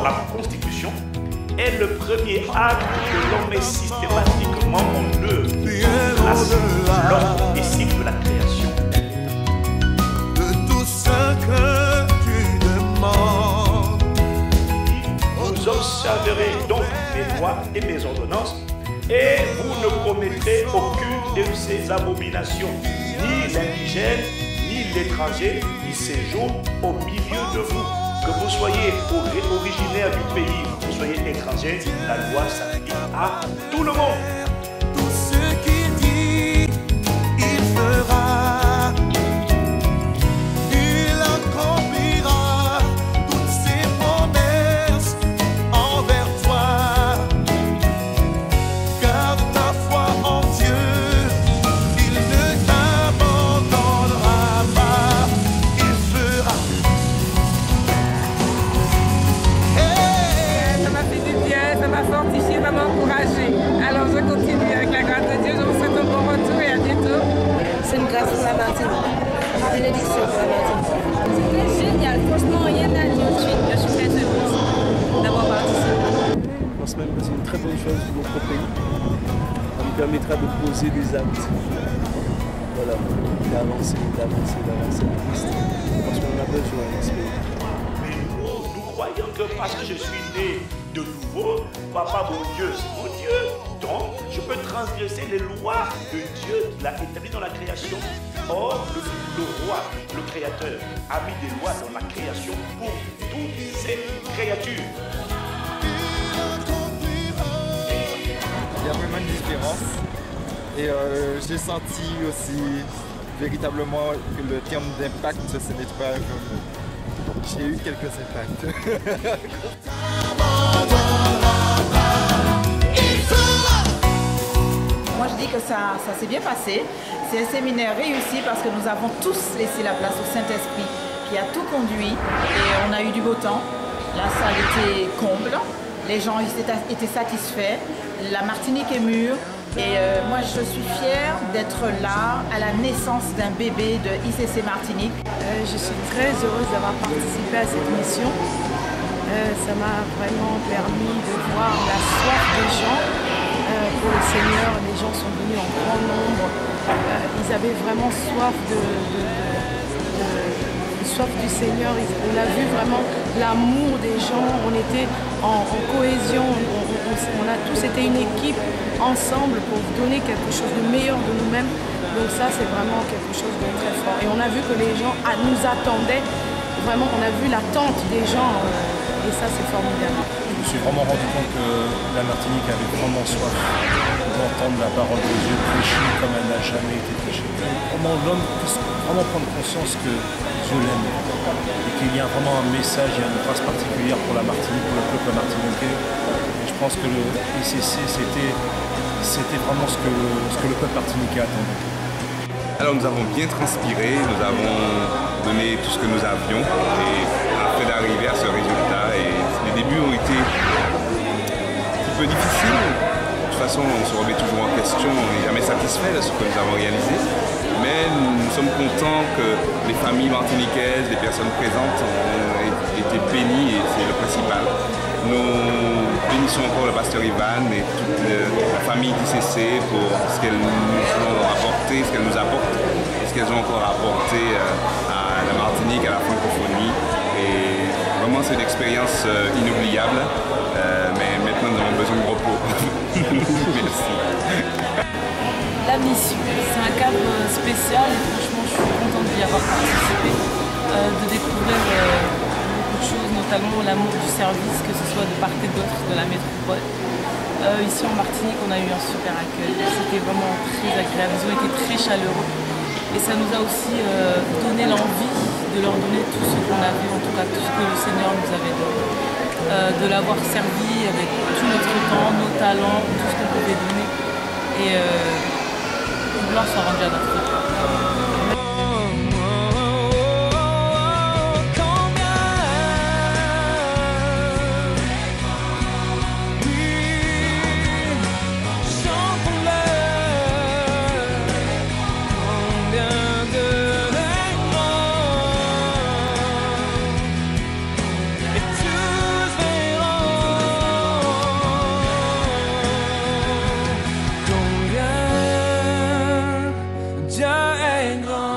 Or, la Constitution est le premier acte que l'on met systématiquement en œuvre pour placer l'homme et cycle de la création. De tout ce que tu demandes. Vous observerez donc mes lois et mes ordonnances, et vous ne commettrez aucune de ces abominations, ni l'indigène, ni l'étranger, qui séjourne au milieu de vous. Que vous soyez originaire du pays, que vous soyez étranger, la loi s'applique à tout le monde. Tout ce qu'il dit, il fera. Il accomplira toutes ses promesses envers toi. Garde ta foi en Dieu, il ne t'abandonnera pas. Il fera. Ça m'a fait du bien, ça m'a fortifié, ça m'a encouragé. Alors je continue avec la grâce de Dieu. Je vous souhaite un bon retour et à bientôt. C'est une grâce pour la Martinique. Bénédiction pour la Martinique. C'était génial. Franchement, rien à dire. Je suis très heureuse d'avoir participé. Je pense même que c'est une très bonne chose pour notre pays. Ça nous permettra de poser des actes. Voilà, d'avancer le Christ. Parce qu'on a besoin de ce pays. Mais nous croyons que parce que je suis né de nouveau, papa mon Dieu, c'est mon Dieu. Donc, je peux transgresser les lois de Dieu qu'il a établies dans la création. Or, le roi, le créateur, a mis des lois dans la création pour toutes ses créatures. Il y a vraiment une différence. Et j'ai senti aussi véritablement que le terme d'impact, ce n'est pas... J'ai eu quelques impacts. Moi je dis que ça s'est bien passé. C'est un séminaire réussi parce que nous avons tous laissé la place au Saint-Esprit qui a tout conduit et on a eu du beau temps. La salle était comble, les gens étaient satisfaits, la Martinique est mûre et moi je suis fière d'être là à la naissance d'un bébé de ICC Martinique. Je suis très heureuse d'avoir participé à cette mission. Ça m'a vraiment permis de voir la soif des gens pour le Seigneur. Les gens sont venus en grand nombre. Ils avaient vraiment soif soif du Seigneur. On a vu vraiment l'amour des gens. On était en cohésion. On a tous été une équipe ensemble pour donner quelque chose de meilleur de nous-mêmes. Donc ça, c'est vraiment quelque chose de très fort. Et on a vu que les gens nous attendaient. Vraiment, on a vu l'attente des gens. Et ça, c'est formidable. Je me suis vraiment rendu compte que la Martinique avait vraiment soif d'entendre la parole de Dieu prêchée comme elle n'a jamais été prêchée. Comment l'homme puisse vraiment prendre conscience que Dieu l'aime et qu'il y a vraiment un message, il y a une grâce particulière pour la Martinique, pour le peuple martiniquais. Et je pense que le ICC, c'était vraiment ce que le peuple martiniquais attendait. Alors nous avons bien transpiré, nous avons donné tout ce que nous avions et afin d'arriver à ce résultat. Et les débuts ont été un petit peu difficiles. De toute façon, on se remet toujours en question, on n'est jamais satisfait de ce que nous avons réalisé. Mais nous sommes contents que les familles martiniquaises, les personnes présentes ont été bénies et c'est le principal. Nous bénissons encore le pasteur Ivan et toute la famille d'ICC pour ce qu'elles nous ont apporté, ce qu'elles nous apportent et ce qu'elles ont encore apporté à la Martinique, à la francophonie. Et vraiment, c'est une expérience inoubliable. Mais maintenant, nous avons besoin de repos. Merci. La mission, c'est un cadre spécial et franchement, je suis contente d'y avoir participé, de découvrir beaucoup de choses, notamment l'amour du service, que ce soit de part et d'autre de la métropole. Ici en Martinique, on a eu un super accueil, c'était vraiment très agréable, ils ont été très chaleureux et ça nous a aussi donné l'envie de leur donner tout ce qu'on avait, en tout cas tout ce que le Seigneur nous avait donné, de l'avoir servi avec tout notre temps, nos talents, tout ce qu'on pouvait donner et gloire soit rendue à notre Dieu. Et tous verront ain't gone.